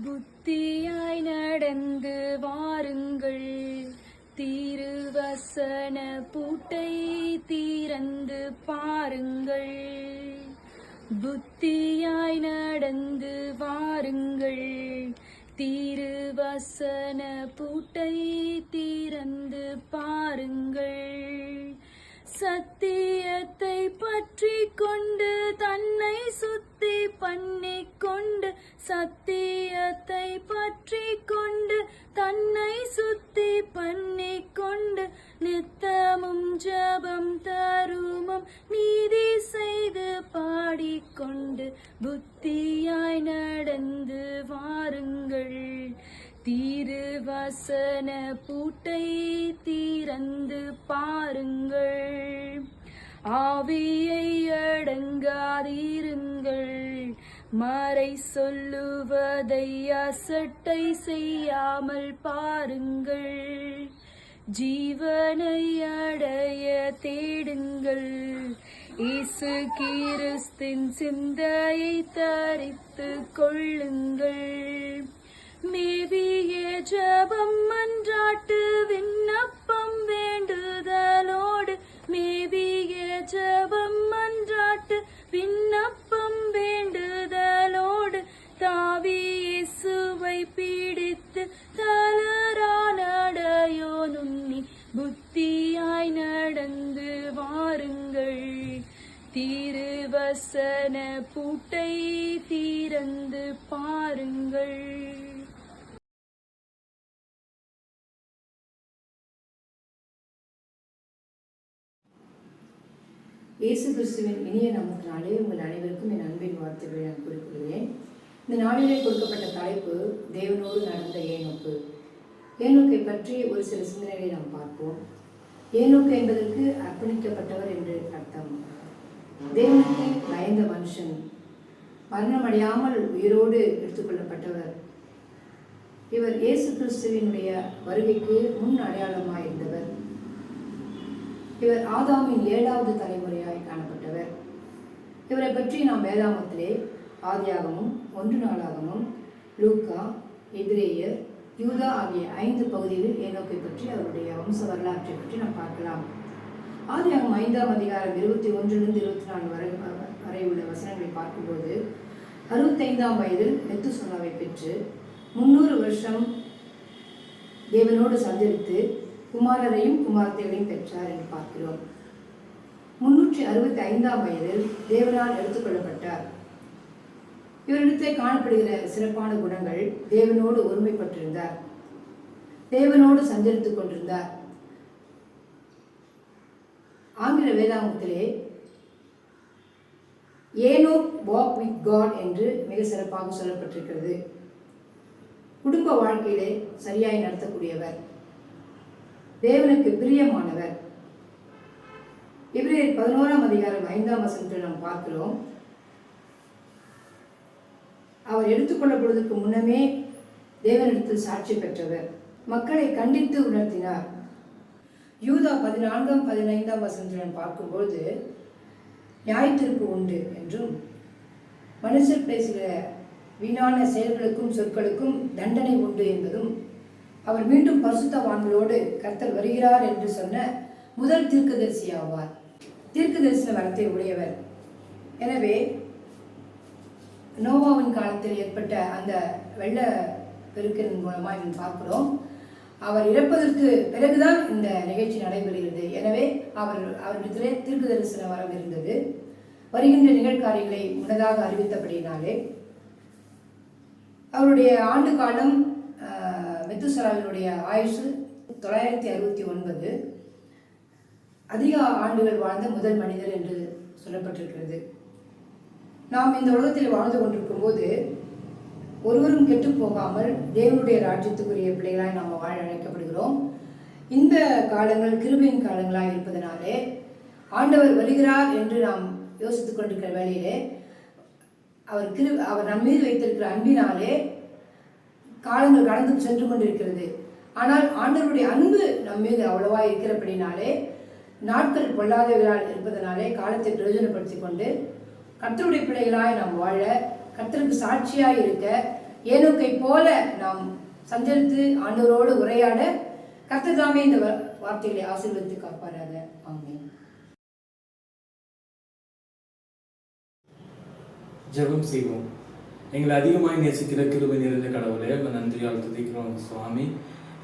புத்தியாய் நடந்து வாருங்கள், திருவசன பூட்டை திறந்து பாருங்கள். புத்தியாய் நடந்து வாருங்கள், திருவசன பூட்டை திறந்து பாருங்கள். சத்தியத்தை பற்றி கொண்டு தன்னை சுத்தி பண்ணிக்கொண்டு, சத்தியத்தை பற்றி கொண்டு தன்னை சுத்தி பண்ணிக்கொண்டு, நித்தமும் ஜபம் தருமம் நீதி செய்து பாடிக்கொண்டு, புத்தியாய் நடந்து வாருங்கள், திருவசன பூட்டை திறந்து பாருங்கள். ஆவியை அடங்காதிருங்கள், மறை சொல்லுவதை அசட்டை செய்யாமல் பாருங்கள். ஜீவனை அடைய தேடுங்கள், இயேசு கிறிஸ்தின் சிந்தையை தரித்து கொள்ளுங்கள். மேவிய ஜபம் மன்றாட்டு விண்ணப்பம் வேண்டுதலோடு, மேவிய ஜபம் மன்றாட்டு விண்ணப்பம் வேண்டுதலோடு, தாவி இயேசுவை பிடித்து தளரா நடையோ நுண்ணி, புத்தியாய் நடந்து வாருங்கள், திருவசன பூட்டை திறந்து பாருங்கள். இயேசு கிறிஸ்துவின் இனிய நாமத்தினாலே உங்கள் அனைவருக்கும் என் அன்பின் வாழ்த்துக்களை நான் குறிப்பிடுவேன். இந்த நாளிலே கொடுக்கப்பட்ட தலைப்பு தேவனோடு நடந்த ஏனோக்கு. ஏனோக்கை பற்றி ஒரு சில சிந்தனைகளை நாம் பார்ப்போம். ஏனோக்கு என்பதற்கு அர்ப்பணிக்கப்பட்டவர் என்று அர்த்தம். தேவனுக்கு பயந்த மனுஷன், மரணமடையாமல் உயிரோடு எடுத்துக்கொள்ளப்பட்டவர். இவர் இயேசு கிறிஸ்துவினுடைய வருகைக்கு முன் அடையாளமாயிருந்தவர். இவர் ஆதாமின் 7வது தலைமுறையாய் காணப்பட்டவர். இவரை பற்றி நாம் வேதாகமத்திலே ஆதியாகமும், 1 நாளாகமும், லூக்கா, எபிரேயர், யூதா ஆகிய 5 பகுதிகளில் ஏனோக்கை பற்றி அவருடைய வம்ச வரலாற்றை பற்றி நாம் பார்க்கலாம். ஆதியாகமம் 5ஆம் அதிகாரம் 21லிருந்து 24 வரை உள்ள வசனங்களை பார்க்கும்போது, 65ஆம் வயதில் மெத்துசலாவை பெற்று 300 வருஷம் தேவனோடு சஞ்சரித்து குமாரரையும் குமாரத்தைகளையும் பெற்றார் என்று பார்க்கிறோம். 365ஆம் வயதில் தேவனால் எடுத்துக்கொள்ளப்பட்டார். இவரிடத்தை காணப்படுகிற சிறப்பான குணங்கள்: தேவனோடு ஒருமைப்பட்டிருந்தார், தேவனோடு சஞ்சரித்துக் கொண்டிருந்தார். ஆங்கில வேதாகமத்திலே ஏனோக் வாக் வித் காட் என்று மிக சிறப்பாக சொல்லப்பட்டிருக்கிறது. குடும்ப வாழ்க்கையிலே சரியாய் நடத்தக்கூடியவர், தேவனுக்கு பிரியமானவர். எபிரேயர் 11ஆம் அதிகாரம் 5ஆம் வசனத்தில் நாம் பார்க்கிறோம், அவர் எடுத்துக்கொள்ளப்படுவதற்கு முன்னமே தேவனிடத்தில் சாட்சி பெற்றவர், மக்களை கண்டித்து உணர்த்தினார். யூதா 14ஆம் 15ஆம் வசனத்தில் பார்க்கும்போது, நியாயத்தீர்ப்பு உண்டு என்றும் மனுஷர் பேசுகிற வீணான செயல்களுக்கும் சொற்களுக்கும் தண்டனை உண்டு என்பதும், அவர் மீண்டும் பரிசுத்தவான்களோடு கர்த்தர் வருகிறார் என்று சொன்ன முதல் தீர்க்கதரிசி ஆவார். தீர்க்க தரிசன வரத்தை உடையவர். எனவே நோவாவின் காலத்தில் ஏற்பட்ட அந்த வெள்ள பெருக்கின் மூலமாக பார்க்கிறோம், அவர் இறப்பதற்கு பிறகுதான் இந்த நிகழ்ச்சி நடைபெறுகிறது. எனவே அவரிடத்திலே தீர்க்க தரிசன வரம் இருந்தது. வருகின்ற நிகழ்காரியங்களை முன்னதாக அறிவித்தபடியினாலே அவருடைய ஆண்டு காலம், மெத்துசலாவினுடைய ஆயுசு 969, அதிக ஆண்டுகள் வாழ்ந்த முதல் மனிதர் என்று சொல்லப்பட்டிருக்கிறது. நாம் இந்த உலகத்தில் வாழ்ந்து கொண்டிருக்கும் போது ஒருவரும் கெட்டு போகாமல் தேவனுடைய ராஜ்யத்துக்குரிய பிள்ளைகளாய் நாம் வாழ அழைக்கப்படுகிறோம். இந்த காலங்கள் கிருபையின் காலங்களாக இருப்பதனாலே ஆண்டவர் வருகிறார் என்று நாம் யோசித்துக் கொண்டிருக்கிற வேளையிலே அவர் நம் மீது வைத்திருக்கிற அன்பினாலே காலங்கள் கடந்து சென்று கொண்டிருக்கிறது. ஆனால் ஆண்டவருடைய அன்பு நம் மீது அவ்வளவா இருக்கிறபடினாலே நாட்கள் பொல்லாதவர்களால் இருப்பதனாலே காலத்தை பிரயோஜனப்படுத்தி கொண்டு கர்த்தருடைய பிள்ளைகளாய் நாம் வாழ, கர்த்தருக்கு சாட்சியாய் இருக்க, ஏனோக்கை போல நாம் சஞ்சரித்து ஆண்டவரோடு உரையாட கர்த்தர் தாமே இந்த வார்த்தைகளை ஆசீர்வதித்து காப்பாராக. ஆமென். ஜெபம் செய்வோம். எங்களை அதிகமாய் நேசிக்கிற கிருபை நிறைந்த கடவுளே, நன்றியால் துதிக்கிறோம் சுவாமி.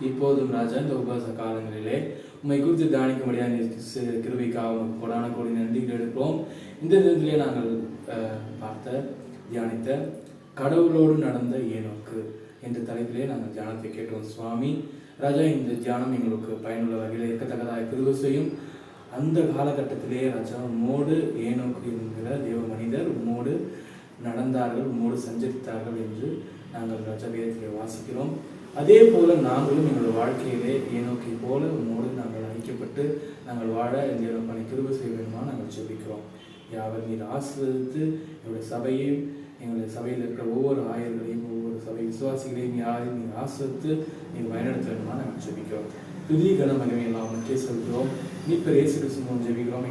இப்போதும் ராஜா, இந்த உபவாச காலங்களிலே உண்மை குறித்து தியானிக்கும்படியாக கிருபைக்காக கொடான கோடி நன்றிகள் எடுக்கிறோம். இந்த நேரத்திலே நாங்கள் பார்த்த தியானித்த கடவுளோடு நடந்த ஏனோக்கு என்ற தலைப்பிலே நாங்கள் தியானத்தை கேட்டோம் சுவாமி. ராஜா, இந்த தியானம் எங்களுக்கு பயனுள்ள வகையில் இருக்கத்தக்கதாக கிருபை செய்யும். அந்த காலகட்டத்திலே ராஜா, உம்மோடு ஏனோக்கு என்கிற தேவ மனிதர் உம்மோடு நடந்தார்கள், உம்மோடு சஞ்சரித்தார்கள் என்று நாங்கள் ராஜா வேதத்திலே வாசிக்கிறோம். அதே போல நாங்களும் எங்களுடைய வாழ்க்கையிலே ஏனோக்கை போல உம்மோடு நாங்கள் ஐக்கியப்பட்டு நாங்கள் வாழ இந்த பணி கிருபை செய்ய வேண்டுமா நாங்கள் ஜெபிக்கிறோம். யாவர் நீர் ஆசீர்வதித்து எங்களுடைய சபையையும் எங்களுடைய சபையில் இருக்கிற ஒவ்வொரு ஆயர்களையும் ஒவ்வொரு சபை விசுவாசிகளையும் யாரையும் நீங்கள் ஆசீர்வதித்து நீங்கள் வழிநடத்த வேண்டுமா நாங்கள் ஜெபிக்கிறோம். துதி கன மகிமை எல்லாம் முக்கிய சொல்கிறோம். மீட்பர் இயேசு கிறிஸ்து மூலம் ஜெபிக்கிறோம்.